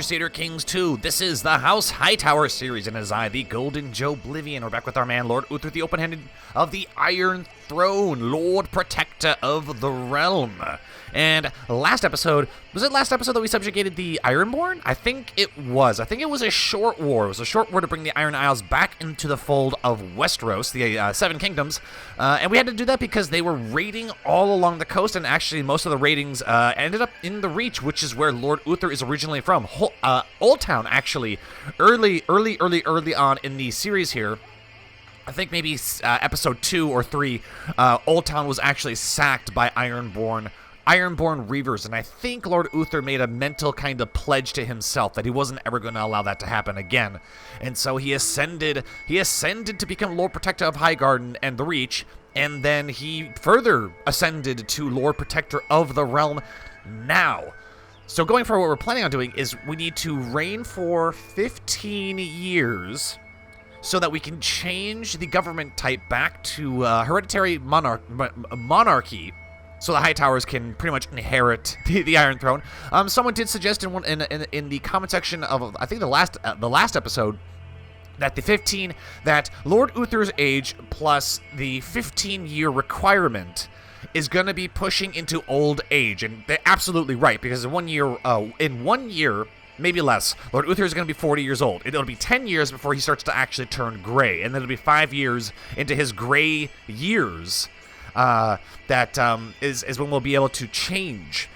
Crusader Kings 2. This is the House Hightower series, and as I, the Golden Joeblivion, we're back with our man, Lord Uther, the open-handed of the Iron Throne, Lord Protector of the Realm. And last episode, was it last episode that we subjugated the Ironborn? I think it was. I think it was a short war. It was a short war to bring the Iron Isles back into the fold of Westeros, the Seven Kingdoms. And we had to do that because they were raiding all along the coast, and actually most of the raidings ended up in the Reach, which is where Lord Uther is originally from. Oldtown, actually, early on in the series here, I think maybe episode 2 or 3, Oldtown was actually sacked by Ironborn Reavers, and I think Lord Uther made a mental kind of pledge to himself that he wasn't ever going to allow that to happen again. And so he ascended to become Lord Protector of Highgarden and the Reach, and then he further ascended to Lord Protector of the Realm now. So going forward, what we're planning on doing is we need to reign for 15 years so that we can change the government type back to hereditary monarchy, so the Hightowers can pretty much inherit the Iron Throne. Someone did suggest in the comment section of, I think, the last episode, that Lord Uther's age plus the 15-year requirement is going to be pushing into old age, and they're absolutely right, because in 1 year, maybe less, Lord Uther is going to be 40 years old. It'll be 10 years before he starts to actually turn gray, and then it'll be 5 years into his gray years is when we'll be able to change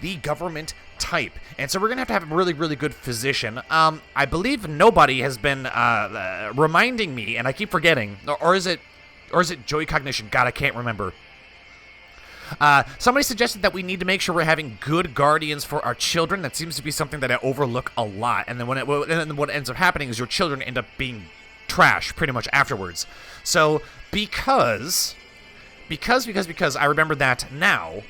the government type. And so we're going to have a really, really good physician. I believe nobody has been reminding me, and I keep forgetting, or is it Joey Cognition? God, I can't remember. Somebody suggested that we need to make sure we're having good guardians for our children. That seems to be something that I overlook a lot. And then what ends up happening is your children end up being trash pretty much afterwards. So because I remember that now,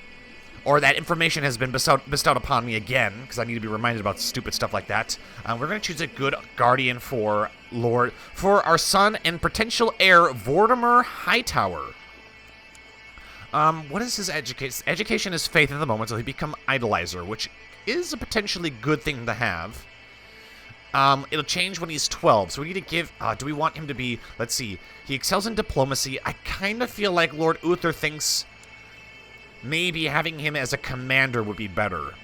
or that information has been bestowed upon me again, because I need to be reminded about stupid stuff like that, we're going to choose a good guardian for our son and potential heir, Vortimer Hightower. What is his education? Education is faith at the moment, so he become idolizer, which is a potentially good thing to have. It'll change when he's 12, so we need to give, do we want him to be, let's see, he excels in diplomacy. I kind of feel like Lord Uther thinks maybe having him as a commander would be better.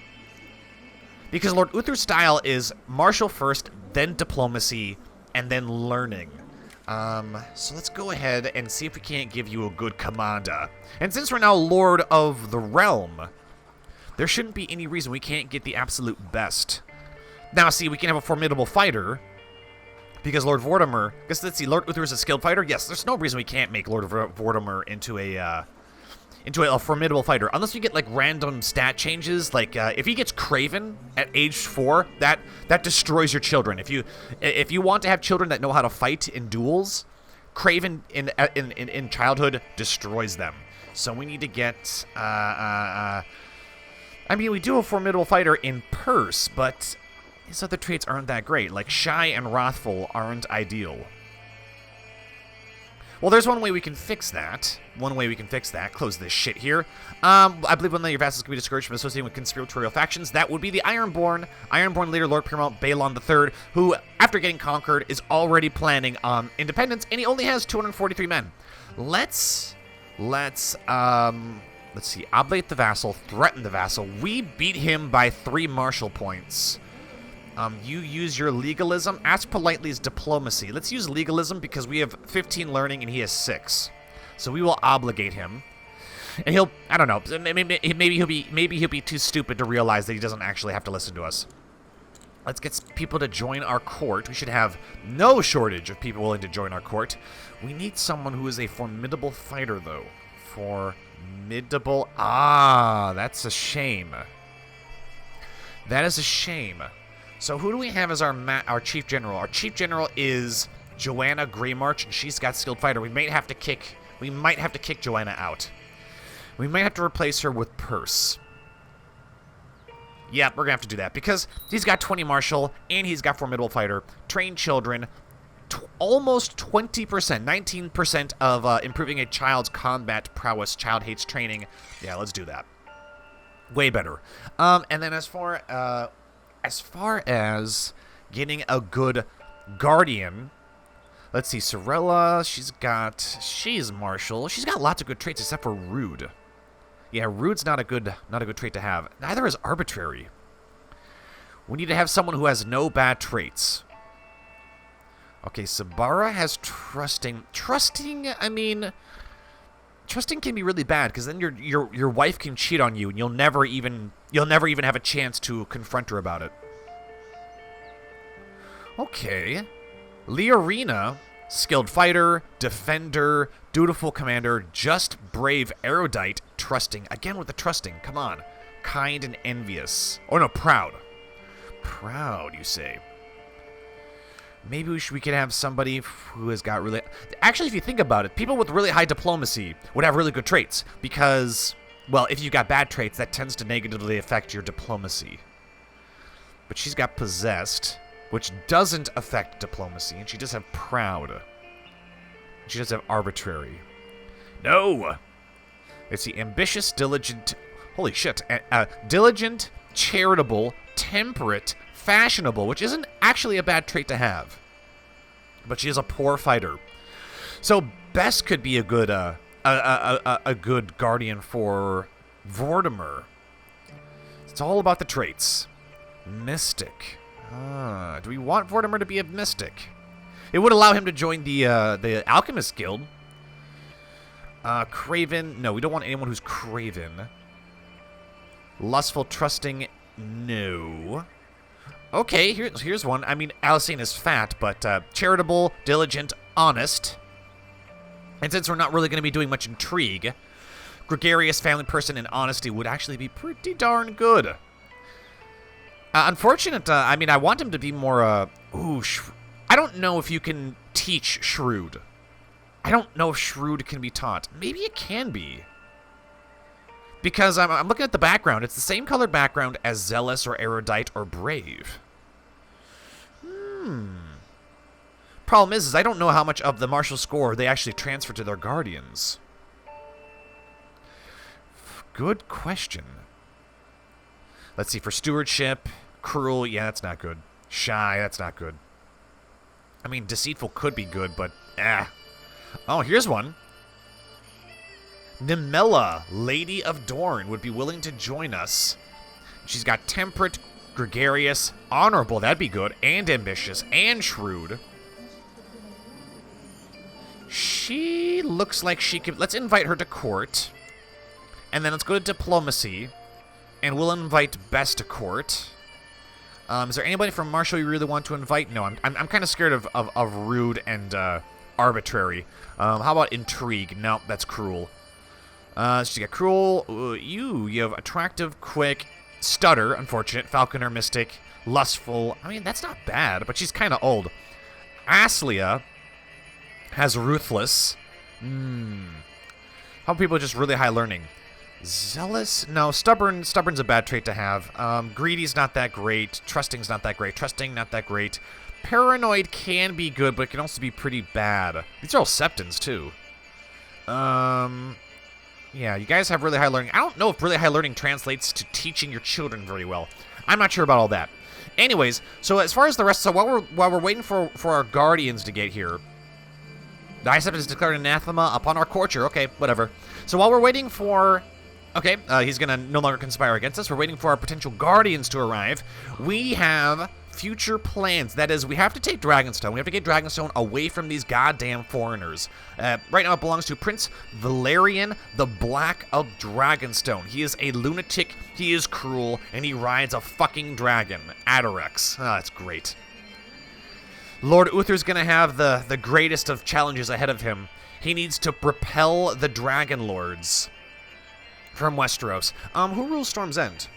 Because Lord Uther's style is martial first, then diplomacy, and then learning. So let's go ahead and see if we can't give you a good commander. And since we're now Lord of the Realm, there shouldn't be any reason we can't get the absolute best. Now, see, we can have a formidable fighter, because Lord Vortimer, let's see, Lord Uther is a skilled fighter? Yes, there's no reason we can't make Lord Vortimer into a formidable fighter, unless we get, like, random stat changes, like, if he gets Craven at age 4, that destroys your children. If you want to have children that know how to fight in duels, Craven in childhood destroys them. So we need to get, I mean, we do a formidable fighter in Purse, but his other traits aren't that great. Like, Shy and Wrathful aren't ideal. Well, there's one way we can fix that. Close this shit here. I believe one of your vassals can be discouraged from associating with conspiratorial factions. That would be the Ironborn leader, Lord Paramount Balon III, who, after getting conquered, is already planning on independence, and he only has 243 men. Let's see. Oblate the vassal, threaten the vassal. We beat him by 3 martial points. You use your legalism. Ask politely is diplomacy. Let's use legalism because we have 15 learning and he has 6. So we will obligate him. And he'll, I don't know, maybe he'll be too stupid to realize that he doesn't actually have to listen to us. Let's get people to join our court. We should have no shortage of people willing to join our court. We need someone who is a formidable fighter, though. Formidable. That's a shame. That is a shame. So who do we have as our chief general? Our chief general is Joanna Greymarch, and she's got skilled fighter. We might have to kick Joanna out. We might have to replace her with Purse. Yeah, we're gonna have to do that because he's got 20 martial and he's got formidable fighter, trained children, almost 20%, 19% of improving a child's combat prowess. Child hates training. Yeah, let's do that. Way better. And then as far as far as getting a good guardian, let's see, Sorella, she's martial. She's got lots of good traits except for rude. Yeah, rude's not a good trait to have. Neither is arbitrary. We need to have someone who has no bad traits. Okay, Sabara has trusting. Trusting, I mean, trusting can be really bad because then your wife can cheat on you and you'll never even have a chance to confront her about it. Okay. Leorina, skilled fighter, defender, dutiful commander, just, brave, erudite, trusting. Again with the trusting. Come on. Kind and envious. Oh no, proud. Proud, you say. Maybe we could have somebody who has got really... Actually, if you think about it, people with really high diplomacy would have really good traits. Because, well, if you got bad traits, that tends to negatively affect your diplomacy. But she's got possessed, which doesn't affect diplomacy. And she does have proud. She does have arbitrary. No! Let's see, ambitious, diligent... Holy shit. Diligent, charitable, temperate, fashionable, which isn't actually a bad trait to have. But she is a poor fighter. So Bess could be a good good guardian for Vortimer. It's all about the traits. Mystic. Do we want Vortimer to be a mystic? It would allow him to join the Alchemist Guild. Craven. No, we don't want anyone who's craven. Lustful, trusting. No. Okay, here's one. I mean, Alicent is fat, but charitable, diligent, honest. And since we're not really going to be doing much intrigue, gregarious, family person, and honesty would actually be pretty darn good. Unfortunate, I mean, I want him to be more, I don't know if you can teach shrewd. I don't know if shrewd can be taught. Maybe it can be. Because I'm looking at the background. It's the same colored background as zealous or erudite or brave. Problem is I don't know how much of the martial score they actually transfer to their guardians. Good question. Let's see, for stewardship, cruel, yeah, that's not good. Shy, that's not good. I mean, deceitful could be good, but Oh, here's one. Nimella, Lady of Dorn, would be willing to join us. She's got temperate, gregarious, honorable, that'd be good, and ambitious, and shrewd. She looks like she could... Let's invite her to court. And then let's go to diplomacy. And we'll invite Bess to court. Is there anybody from Marshall you really want to invite? No, I'm kind of scared of rude and arbitrary. How about intrigue? No, that's cruel. She got cruel. You have attractive, quick, stutter, unfortunate, falconer, mystic, lustful. I mean, that's not bad, but she's kind of old. Aslia has ruthless. How people just really high learning? Zealous? No, stubborn's a bad trait to have. Greedy's not that great. Trusting's not that great. Trusting, not that great. Paranoid can be good, but it can also be pretty bad. These are all Septons, too. Yeah, you guys have really high learning. I don't know if really high learning translates to teaching your children very well. I'm not sure about all that. Anyways, so as far as the rest, so while we're waiting for our guardians to get here, the High Septon is declared anathema upon our courtier. Okay, whatever. So while we're waiting for... Okay, he's going to no longer conspire against us. We're waiting for our potential guardians to arrive. We have future plans. That is, we have to take Dragonstone. We have to get Dragonstone away from these goddamn foreigners. Right now it belongs to Prince Valerian the Black of Dragonstone. He is a lunatic, he is cruel, and he rides a fucking dragon. Adorex. Oh, that's great. Lord Uther's going to have the greatest of challenges ahead of him. He needs to repel the Dragon Lords from Westeros. Who rules Storm's End?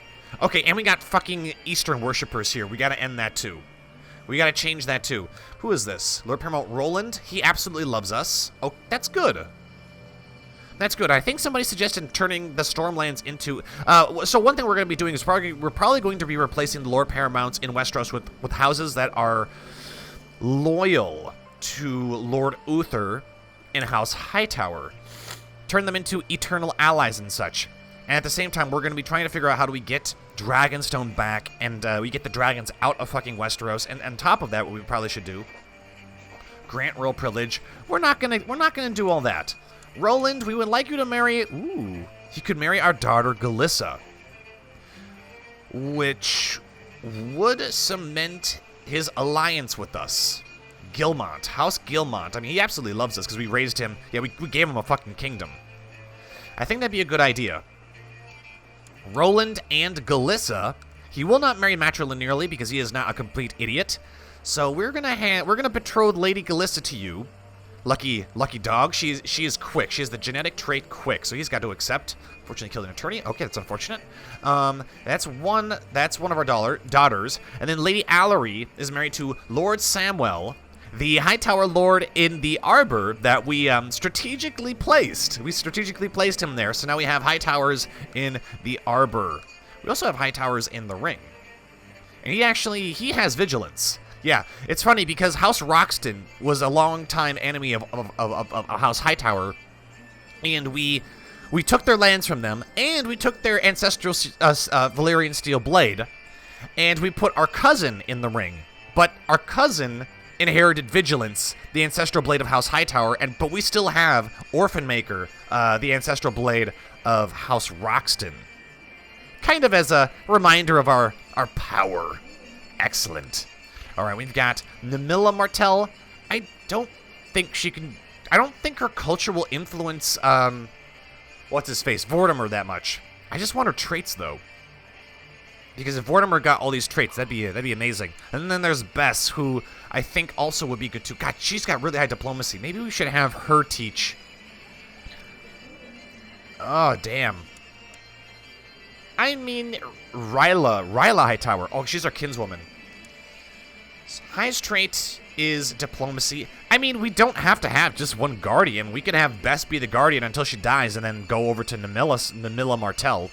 Okay, and we got fucking Eastern worshippers here. We gotta end that too. We gotta change that too. Who is this? Lord Paramount Roland? He absolutely loves us. Oh, that's good. That's good. I think somebody suggested turning the Stormlands into... so one thing we're going to be doing is we're probably going to be replacing the Lord Paramounts in Westeros with houses that are loyal to Lord Uther and House Hightower. Turn them into eternal allies and such. And at the same time, we're going to be trying to figure out how do we get Dragonstone back, and we get the dragons out of fucking Westeros. And on top of that, what we probably should do, grant royal privilege. We're not gonna do all that. Roland, we would like you to marry. Ooh, he could marry our daughter Galissa, which would cement his alliance with us. Gilmont, House Gilmont. I mean, he absolutely loves us because we raised him. Yeah, we gave him a fucking kingdom. I think that'd be a good idea. Roland and Galissa. He will not marry matrilinearly because he is not a complete idiot. So we're gonna betroth Lady Galissa to you. Lucky dog. She is quick. She has the genetic trait quick. So he's got to accept. Fortunately, killed an attorney. Okay, that's unfortunate. That's one of our daughters. And then Lady Allery is married to Lord Samwell, the Hightower Lord in the Arbor that we strategically placed. We strategically placed him there. So now we have Hightowers in the Arbor. We also have Hightowers in the Ring. And he has vigilance. Yeah, it's funny because House Roxton was a longtime enemy of House Hightower, and we took their lands from them, and we took their ancestral Valyrian steel blade, and we put our cousin in the Ring. But our cousin inherited vigilance, the ancestral blade of House Hightower, but we still have Orphanmaker, the ancestral blade of House Roxton. Kind of as a reminder of our power. Excellent. All right, we've got Namilla Martell. I don't think her culture will influence, what's-his-face, Vortimer that much. I just want her traits, though. Because if Vortimer got all these traits, that'd be amazing. And then there's Bess, who I think also would be good, too. God, she's got really high diplomacy. Maybe we should have her teach. Oh, damn. I mean, Ryla Hightower. Oh, she's our kinswoman. Highest trait is diplomacy. I mean, we don't have to have just one guardian. We could have Bess be the guardian until she dies and then go over to Namilla Martell.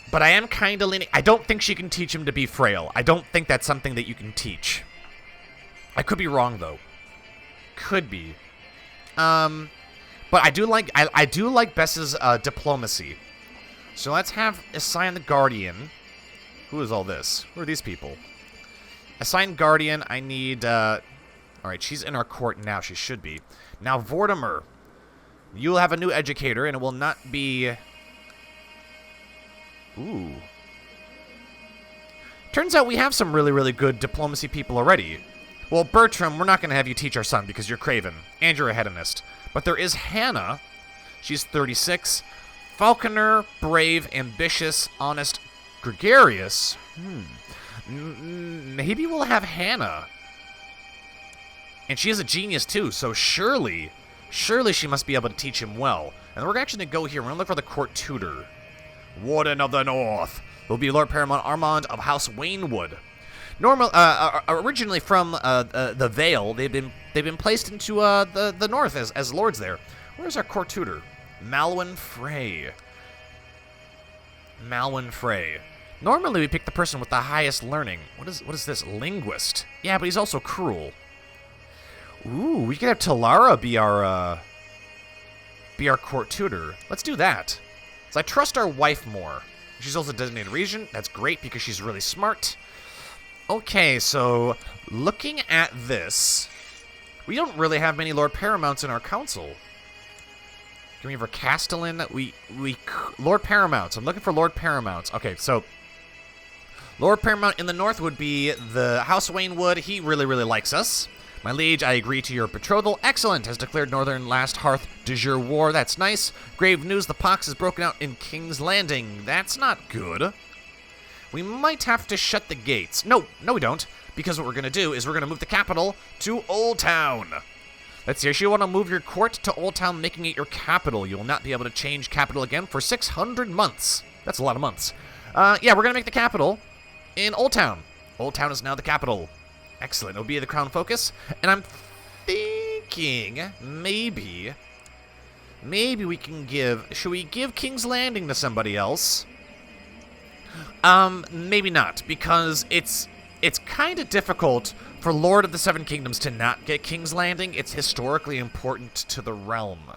But I am kind of leaning... I don't think she can teach him to be frail. I don't think that's something that you can teach. I could be wrong, though. Could be. But I do like Bess's diplomacy. So let's assign the guardian. Who is all this? Who are these people? Assign guardian. I need... Alright, she's in our court now. She should be. Now, Vortimer. You'll have a new educator, and it will not be... Ooh. Turns out we have some really, really good diplomacy people already. Well, Bertram, we're not going to have you teach our son because you're craven. And you're a hedonist. But there is Hannah. She's 36. Falconer, brave, ambitious, honest, gregarious. Maybe we'll have Hannah. And she is a genius too, so surely she must be able to teach him well. And we're actually going to go here. We're going to look for the court tutor. Warden of the North. Will be Lord Paramount Armand of House Waynwood. Originally from the Vale, they've been placed into the North as lords there. Where's our court tutor? Malwyn Frey. Malwyn Frey. Normally we pick the person with the highest learning. What is this? Linguist. Yeah, but he's also cruel. Ooh, we could have Talara be our court tutor. Let's do that. So I trust our wife more. She's also designated regent. That's great because she's really smart. Okay, so looking at this, we don't really have many Lord Paramounts in our council. Can we have a Castellan? Lord Paramounts. I'm looking for Lord Paramounts. Okay, so Lord Paramount in the north would be the House Waynwood. He really, really likes us. My liege, I agree to your betrothal. Excellent. Has declared Northern Last Hearth de jure war. That's nice. Grave news, the pox is broken out in King's Landing. That's not good. We might have to shut the gates. No, we don't. Because what we're going to do is we're going to move the capital to Oldtown. Let's see. You want to move your court to Oldtown, making it your capital. You will not be able to change capital again for 600 months. That's a lot of months. Yeah, we're going to make the capital in Oldtown. Oldtown is now the capital. Excellent. It'll be the crown focus. And I'm thinking maybe we can give... Should we give King's Landing to somebody else? Maybe not, because it's kind of difficult for Lord of the Seven Kingdoms to not get King's Landing. It's historically important to the realm.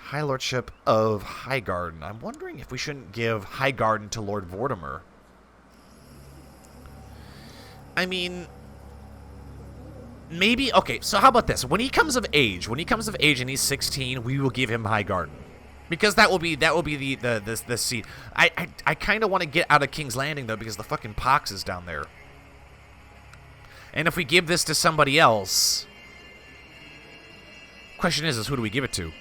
High Lordship of Highgarden. I'm wondering if we shouldn't give Highgarden to Lord Vortimer. I mean, maybe, okay, so how about this? When he comes of age and he's 16, we will give him Highgarden. Because that will be the seat. I kind of want to get out of King's Landing, though, because the fucking pox is down there. And if we give this to somebody else, question is who do we give it to?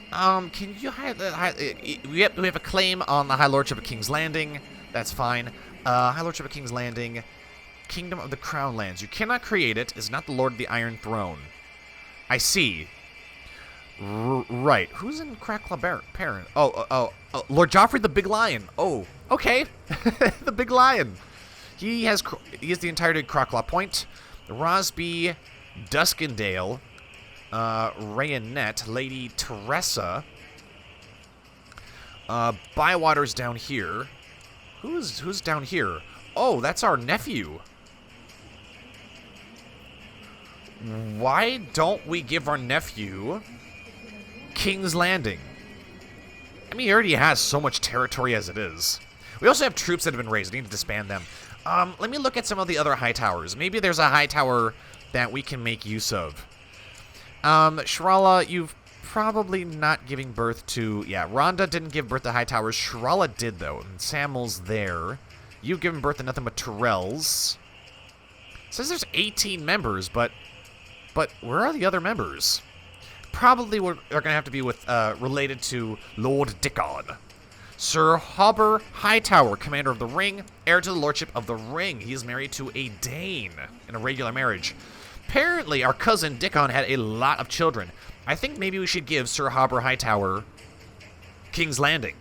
Can you we have a claim on the High Lordship of King's Landing. That's fine. High Lordship of King's Landing, Kingdom of the Crown Lands. You cannot create it. Is not the Lord of the Iron Throne. I see. Right. Who's in Crackla Parent? Oh, Lord Joffrey the Big Lion. Oh, okay. The Big Lion. He has the entirety of Crackla Point. Rosby, Duskendale, Rayonette, Lady Teresa. Bywater's down here. Who's down here? Oh, that's our nephew. Why don't we give our nephew King's Landing? I mean, he already has so much territory as it is. We also have troops that have been raised. We need to disband them. Let me look at some of the other high towers. Maybe there's a high tower that we can make use of. Shrala, you've probably not giving birth to... Yeah, Rhonda didn't give birth to high towers. Shrala did, though. And Samuel's there. You've given birth to nothing but Tyrells. It says there's 18 members, but where are the other members? Probably are going to have to be with related to Lord Dickon. Sir Hobber Hightower, Commander of the Ring, heir to the Lordship of the Ring. He is married to a Dane in a regular marriage. Apparently, our cousin Dickon had a lot of children. I think maybe we should give Sir Hobber Hightower King's Landing.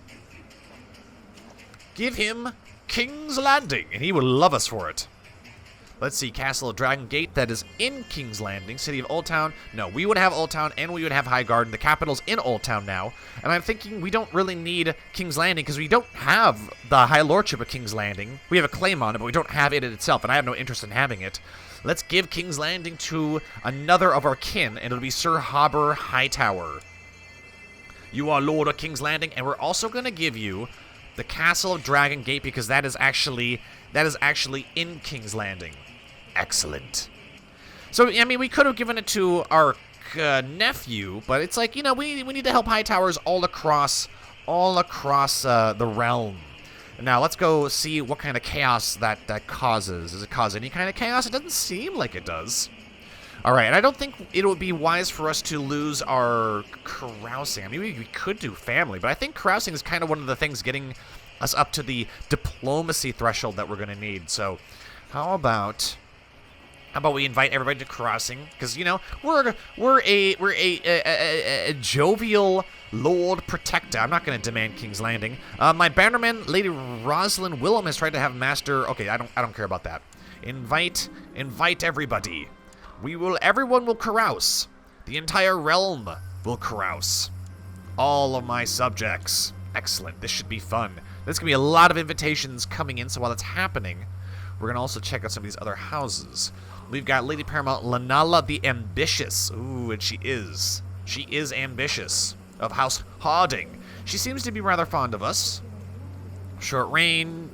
Give him King's Landing, and he will love us for it. Let's see, Castle of Dragon Gate, that is in King's Landing. City of Oldtown, no, we would have Oldtown and we would have Highgarden. The capital's in Oldtown now. And I'm thinking we don't really need King's Landing because we don't have the High Lordship of King's Landing. We have a claim on it, but we don't have it itself, and I have no interest in having it. Let's give King's Landing to another of our kin, and it'll be Sir Hobber Hightower. You are Lord of King's Landing, and we're also going to give you the Castle of Dragon Gate because that is actually in King's Landing. Excellent. So, I mean, we could have given it to our nephew, but it's like, you know, we need to help high towers all across the realm. Now, let's go see what kind of chaos that causes. Does it cause any kind of chaos? It doesn't seem like it does. All right, and I don't think it would be wise for us to lose our carousing. I mean, we could do family, but I think carousing is kind of one of the things getting us up to the diplomacy threshold that we're going to need. So, how about we invite everybody to carousing? Because, you know, we're a jovial Lord Protector. I'm not going to demand King's Landing. My bannerman, Lady Rosalind Willem, has tried to have master. Okay, I don't care about that. Invite everybody. Everyone will carouse. The entire realm will carouse. All of my subjects. Excellent. This should be fun. There's going to be a lot of invitations coming in, so while that's happening, we're going to also check out some of these other houses. We've got Lady Paramount Lanala the Ambitious. Ooh, and she is ambitious. Of House Harding. She seems to be rather fond of us. Short reign.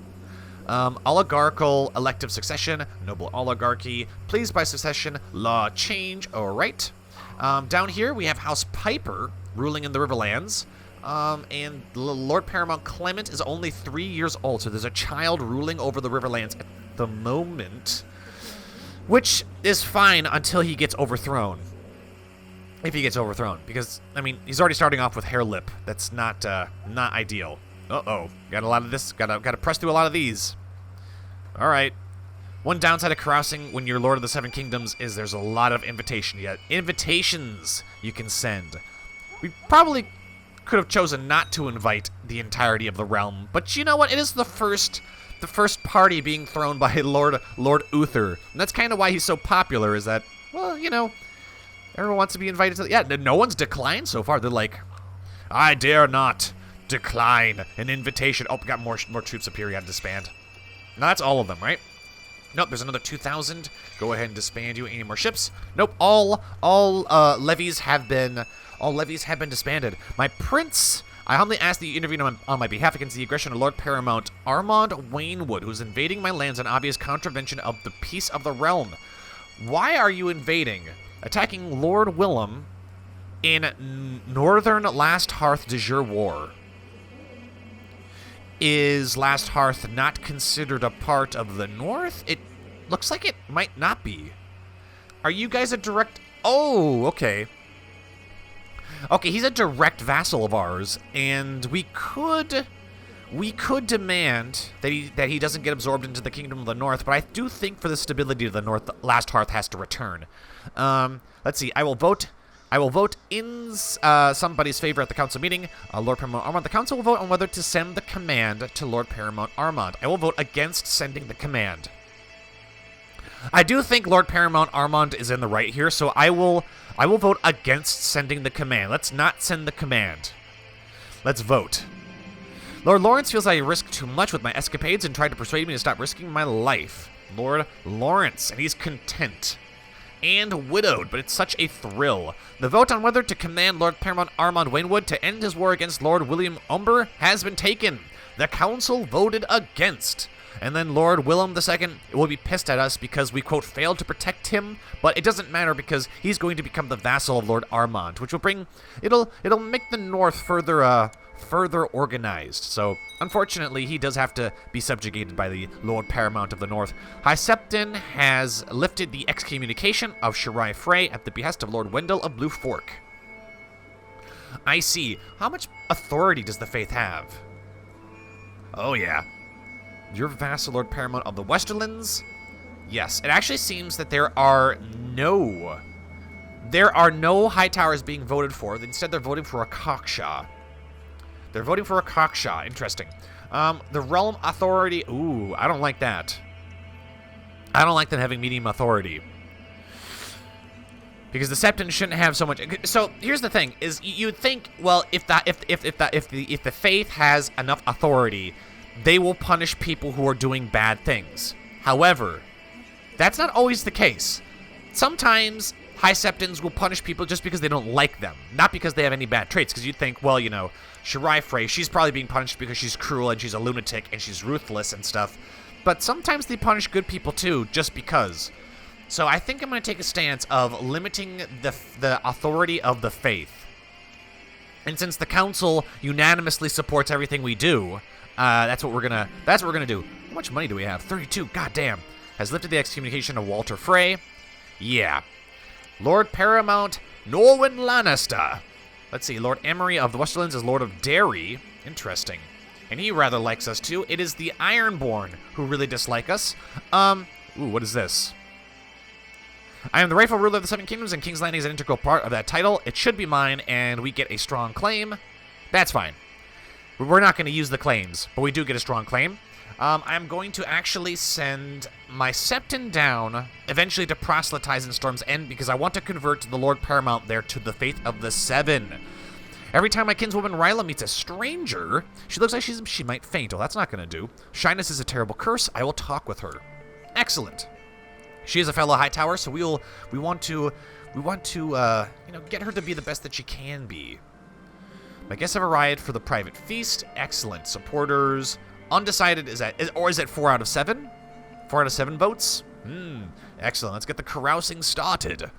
Oligarchical elective succession. Noble oligarchy. Pleased by succession. Law change. Alright. Down here we have House Piper ruling in the Riverlands. And Lord Paramount Clement is only 3 years old, so there's a child ruling over the Riverlands at the moment. Which is fine until he gets overthrown. If he gets overthrown. Because, I mean, he's already starting off with hair lip. That's not ideal. Uh-oh. Got a lot of this. Gotta press through a lot of these. Alright. One downside of carousing when you're Lord of the Seven Kingdoms is there's a lot of invitations you can send. We probably could have chosen not to invite the entirety of the realm. But you know what? It is the first party being thrown by Lord Uther. And that's kind of why he's so popular, is that, well, you know, everyone wants to be invited to... Yeah, no one's declined so far. They're like, I dare not decline an invitation. Oh, we got more troops up here. We got to disband. No, that's all of them, right? Nope, there's another 2,000. Go ahead and disband you. Any more ships? Nope, all levies have been... All levies have been disbanded. My prince, I humbly ask that you intervene on my behalf against the aggression of Lord Paramount Armand Wainwood, who is invading my lands in obvious contravention of the peace of the realm. Why are you invading? Attacking Lord Willem in Northern Last Hearth de jure war. Is Last Hearth not considered a part of the North? It looks like it might not be. Are you guys a direct... Oh, okay. Okay, he's a direct vassal of ours, and we could demand that he doesn't get absorbed into the Kingdom of the North, but I do think for the stability of the North, Last Hearth has to return. Let's see. I will vote in somebody's favor at the council meeting. Lord Paramount Armand. The council will vote on whether to send the command to Lord Paramount Armand. I will vote against sending the command. I do think Lord Paramount Armand is in the right here, so I will vote against sending the command. Let's not send the command. Let's vote. Lord Lawrence feels I risk too much with my escapades and tried to persuade me to stop risking my life. Lord Lawrence, and he's content. And widowed, but it's such a thrill. The vote on whether to command Lord Paramount Armand Wainwood to end his war against Lord William Umber has been taken. The council voted against. And then Lord Willem II will be pissed at us because we, quote, failed to protect him, but it doesn't matter because he's going to become the vassal of Lord Armand, which will bring, it'll make the North further organized. So, unfortunately, he does have to be subjugated by the Lord Paramount of the North. High Septon has lifted the excommunication of Shirai Frey at the behest of Lord Wendell of Blue Fork. I see. How much authority does the Faith have? Oh, yeah. Your vassal, Lord Paramount of the Westerlands? Yes, it actually seems that there are no Hightowers being voted for. Instead, they're voting for a Cockshaw. They're voting for a Cockshaw. Interesting. The Realm Authority. Ooh, I don't like that. I don't like them having medium authority. Because the Septon shouldn't have so much. So here's the thing: is you'd think, well, if the Faith has enough authority, they will punish people who are doing bad things. However, that's not always the case. Sometimes High Septons will punish people just because they don't like them, not because they have any bad traits. Because you'd think, well, you know, Shirai Frey, she's probably being punished because she's cruel and she's a lunatic and she's ruthless and stuff. But sometimes they punish good people too, just because. So I think I'm going to take a stance of limiting the authority of the Faith. And since the council unanimously supports everything we do, that's what we're gonna do. How much money do we have? 32. Goddamn. Has lifted the excommunication of Walter Frey. Yeah. Lord Paramount Norwin Lannister. Let's see. Lord Emery of the Westerlands is Lord of Derry. Interesting. And he rather likes us too. It is the Ironborn who really dislike us. Ooh, what is this? I am the rightful ruler of the Seven Kingdoms, and King's Landing is an integral part of that title. It should be mine, and we get a strong claim. That's fine. We're not going to use the claims, but we do get a strong claim. I'm going to actually send my Septon down, eventually to proselytize in Storm's End, because I want to convert the Lord Paramount there to the Faith of the Seven. Every time my kinswoman Ryla meets a stranger, she looks like she might faint. Well, that's not going to do. Shyness is a terrible curse. I will talk with her. Excellent. She is a fellow Hightower, so we want to get her to be the best that she can be. My guests have arrived for the private feast. Excellent. Supporters. Undecided is it 4 out of 7? 4 out of 7 votes? Excellent. Let's get the carousing started.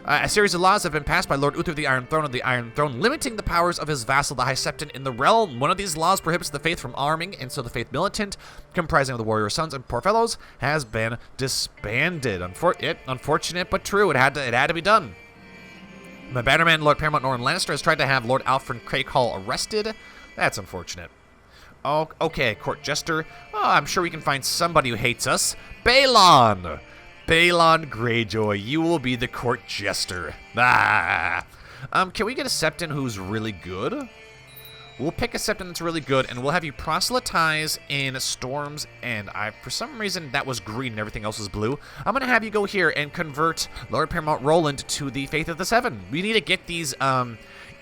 A series of laws have been passed by Lord Uther of the Iron Throne, limiting the powers of his vassal, the High Septon, in the realm. One of these laws prohibits the Faith from arming, and so the Faith Militant, comprising of the warrior sons and poor fellows, has been disbanded. Unfortunate, but true. It had to be done. My bannerman, Lord Paramount Norman Lannister, has tried to have Lord Alfred Craighall arrested. That's unfortunate. Oh, okay, Court Jester. Oh, I'm sure we can find somebody who hates us. Balon! Balon Greyjoy, you will be the Court Jester. Can we get a Septon who's really good? We'll pick a Septon that's really good, and we'll have you proselytize in Storm's End. For some reason, that was green and everything else was blue. I'm going to have you go here and convert Lord Paramount Roland to the Faith of the Seven. We need to get these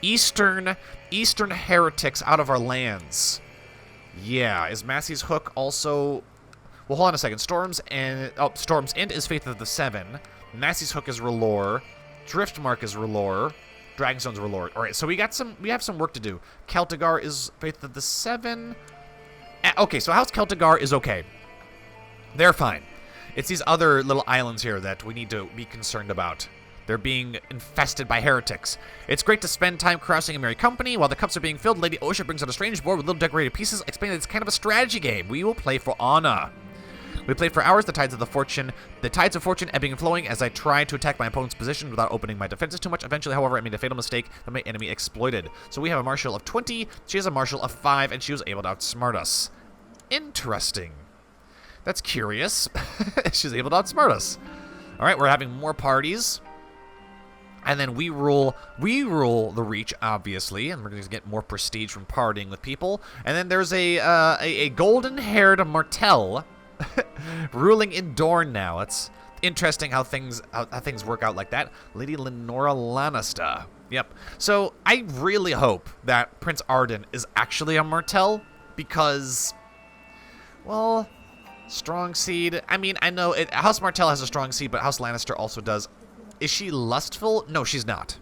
Eastern heretics out of our lands. Yeah, is Massey's Hook also... Well, hold on a second. Storm's End is Faith of the Seven. Massey's Hook is R'hllor. Driftmark is R'hllor. Dragonstone's Warlord. All right, so we have some work to do. Celtigar is Faith of the Seven. Okay, so House Celtigar is okay. They're fine. It's these other little islands here that we need to be concerned about. They're being infested by heretics. It's great to spend time carousing in merry company. While the cups are being filled, Lady Osha brings out a strange board with little decorated pieces, explaining that it's kind of a strategy game. We will play for Anna. We played for hours, the tides of fortune ebbing and flowing as I tried to attack my opponent's position without opening my defenses too much. Eventually, however, I made a fatal mistake that my enemy exploited. So we have a marshal of 20, she has a marshal of 5, and she was able to outsmart us. Interesting. That's curious. She's able to outsmart us. All right, we're having more parties. And then we rule the Reach, obviously, and we're going to get more prestige from partying with people. And then there's a golden-haired Martell ruling in Dorne now. It's interesting how things work out like that. Lady Lenora Lannister. Yep. So I really hope that Prince Arden is actually a Martell because, well, strong seed. I mean, I know House Martell has a strong seed, but House Lannister also does. Is she lustful? No, she's not.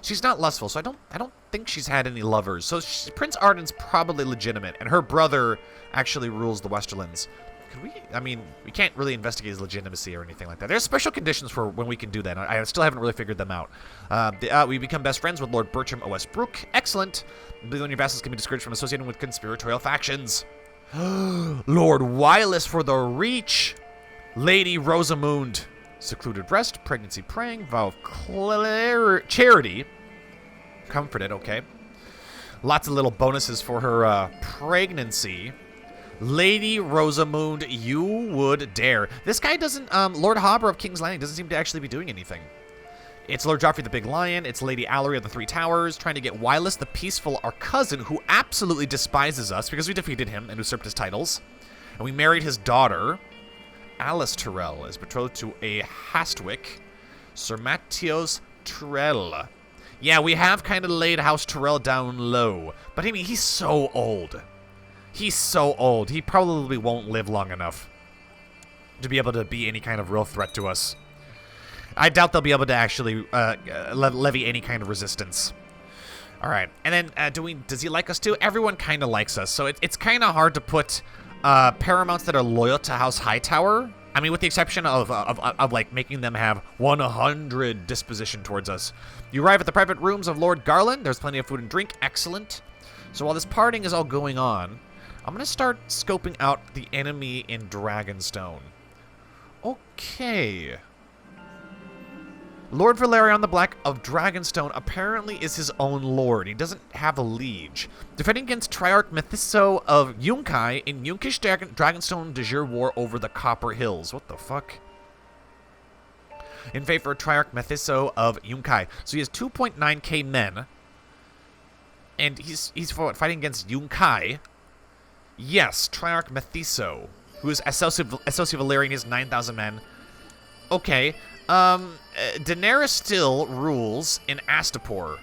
She's not lustful, so I don't think she's had any lovers. So Prince Arden's probably legitimate, and her brother actually rules the Westerlands. Could we? I mean, we can't really investigate his legitimacy or anything like that. There's special conditions for when we can do that. I still haven't really figured them out. We become best friends with Lord Bertram O.S. Brooke. Excellent. Your vassals can be discouraged from associating with conspiratorial factions. Lord Wireless for the Reach. Lady Rosamund. Secluded Rest, Pregnancy Praying, Vow of Charity. Comforted, okay. Lots of little bonuses for her pregnancy. Lady Rosamund, you would dare. This guy doesn't, Lord Hobber of King's Landing doesn't seem to actually be doing anything. It's Lord Joffrey the Big Lion. It's Lady Allery of the Three Towers trying to get Wylus the Peaceful, our cousin, who absolutely despises us because we defeated him and usurped his titles. And we married his daughter. Alice Tyrell is betrothed to a Hastwick, Sir Mattios Tyrell. Yeah, we have kind of laid House Tyrell down low. But I mean, he's so old. He's so old. He probably won't live long enough to be able to be any kind of real threat to us. I doubt they'll be able to actually levy any kind of resistance. All right, and then does he like us too? Everyone kind of likes us, so it's kind of hard to put paramounts that are loyal to House Hightower. I mean, with the exception of like making them have 100 disposition towards us. You arrive at the private rooms of Lord Garland. There's plenty of food and drink. Excellent. So while this partying is all going on, I'm going to start scoping out the enemy in Dragonstone. Okay. Lord Valerion the Black of Dragonstone apparently is his own lord. He doesn't have a liege. Defending against Triarch Methiso of Yunkai in Yunkish Dragonstone de jure war over the Copper Hills. What the fuck? In favor of Triarch Methiso of Yunkai. So he has 2.9k men. And he's fighting against Yunkai. Yes, Triarch Methiso, who is Associate Valerian, has 9,000 men. Okay. Daenerys still rules in Astapor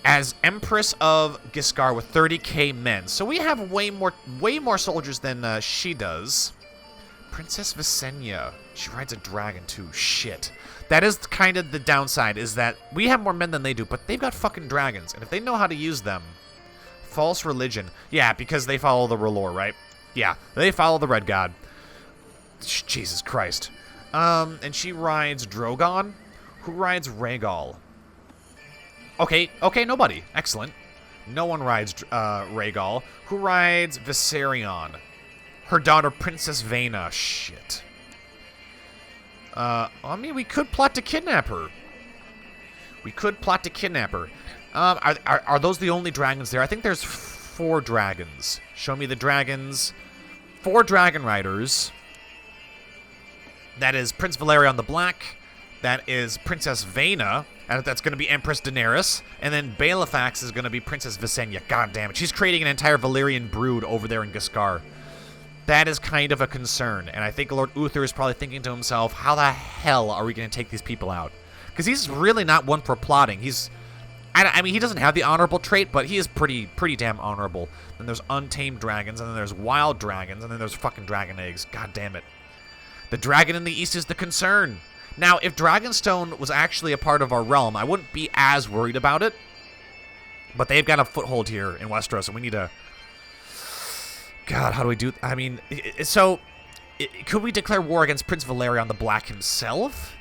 as Empress of Giscard with 30k men. So we have way more soldiers than she does. Princess Visenya. She rides a dragon too. Shit. That is kind of the downside, is that we have more men than they do, but they've got fucking dragons. And if they know how to use them. False religion. Yeah, because they follow the R'hllor, right? Yeah, they follow the Red God. Jesus Christ. And she rides Drogon, who rides Rhaegal. Okay, nobody. Excellent. No one rides Rhaegal, who rides Viserion. Her daughter, Princess Vaena. Shit. I mean, we could plot to kidnap her. Are those the only dragons there? I think there's 4 dragons. Show me the dragons. 4 dragon riders. That is Prince Valerion the Black. That is Princess Vaena. And that's going to be Empress Daenerys. And then Balifax is going to be Princess Visenya. God damn it. She's creating an entire Valyrian brood over there in Giscard. That is kind of a concern. And I think Lord Uther is probably thinking to himself, how the hell are we going to take these people out? Because he's really not one for plotting. I mean, he doesn't have the honorable trait, but he is pretty damn honorable. Then there's untamed dragons, and then there's wild dragons, and then there's fucking dragon eggs. God damn it. The dragon in the east is the concern. Now, if Dragonstone was actually a part of our realm, I wouldn't be as worried about it. But they've got a foothold here in Westeros, and we need to... God, how do we do... I mean, so... Could we declare war against Prince Valerion the Black himself?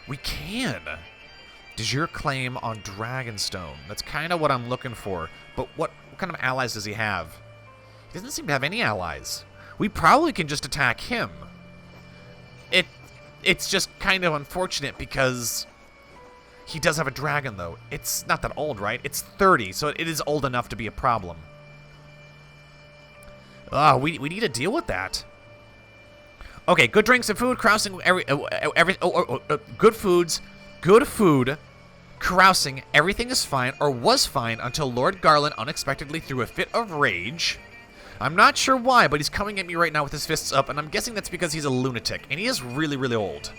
We can. De jure claim on Dragonstone. That's kind of what I'm looking for. But what kind of allies does he have? He doesn't seem to have any allies. We probably can just attack him. It's just kind of unfortunate because he does have a dragon, though. It's not that old, right? It's 30, so it is old enough to be a problem. We need to deal with that. Okay, good drinks and food, carousing, good food, carousing, everything is fine, or was fine, until Lord Garland unexpectedly threw a fit of rage. I'm not sure why, but he's coming at me right now with his fists up, and I'm guessing that's because he's a lunatic, and he is really, really old.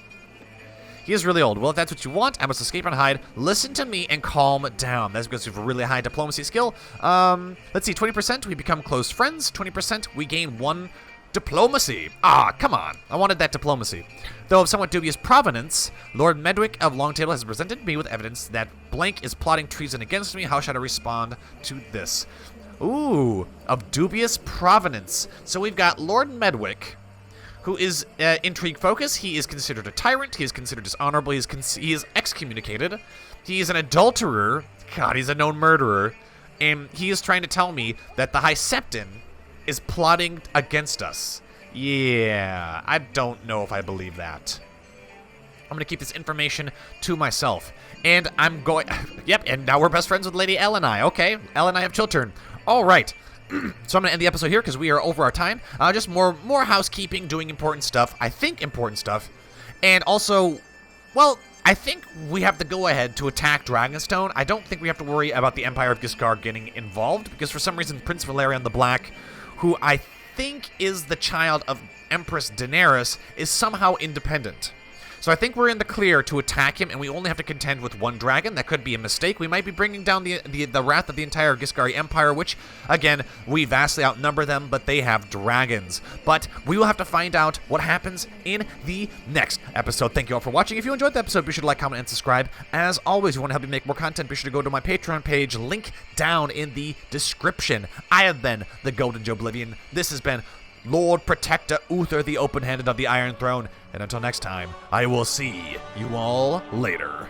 He is really old. Well, if that's what you want, I must escape and hide. Listen to me and calm down. That's because we have a really high diplomacy skill. Let's see, 20% we become close friends, 20% we gain 1 diplomacy. Ah, come on. I wanted that diplomacy. Though of somewhat dubious provenance, Lord Medwick of Longtable has presented me with evidence that blank is plotting treason against me. How should I respond to this? Ooh, of dubious provenance. So we've got Lord Medwick, who is intrigue focused. He is considered a tyrant. He is considered dishonorable. He is excommunicated. He is an adulterer. God, he's a known murderer. And he is trying to tell me that the High Septon is plotting against us. Yeah, I don't know if I believe that. I'm going to keep this information to myself. And I'm going... Yep, and now we're best friends with Lady Elle and I. Okay, Elle and I have chill turn. All right. So I'm going to end the episode here because we are over our time. Just more housekeeping, doing important stuff. I think important stuff. And also, well, I think we have the go-ahead to attack Dragonstone. I don't think we have to worry about the Empire of Giscard getting involved because for some reason Prince Valerion the Black, who I think is the child of Empress Daenerys, is somehow independent. So I think we're in the clear to attack him, and we only have to contend with 1 dragon. That could be a mistake. We might be bringing down the wrath of the entire Giscari Empire, which, again, we vastly outnumber them, but they have dragons. But we will have to find out what happens in the next episode. Thank you all for watching. If you enjoyed the episode, be sure to like, comment, and subscribe. As always, if you want to help me make more content, be sure to go to my Patreon page, link down in the description. I have been the Golden Joeblivion. This has been Lord Protector Uther the Open-Handed of the Iron Throne. And until next time, I will see you all later.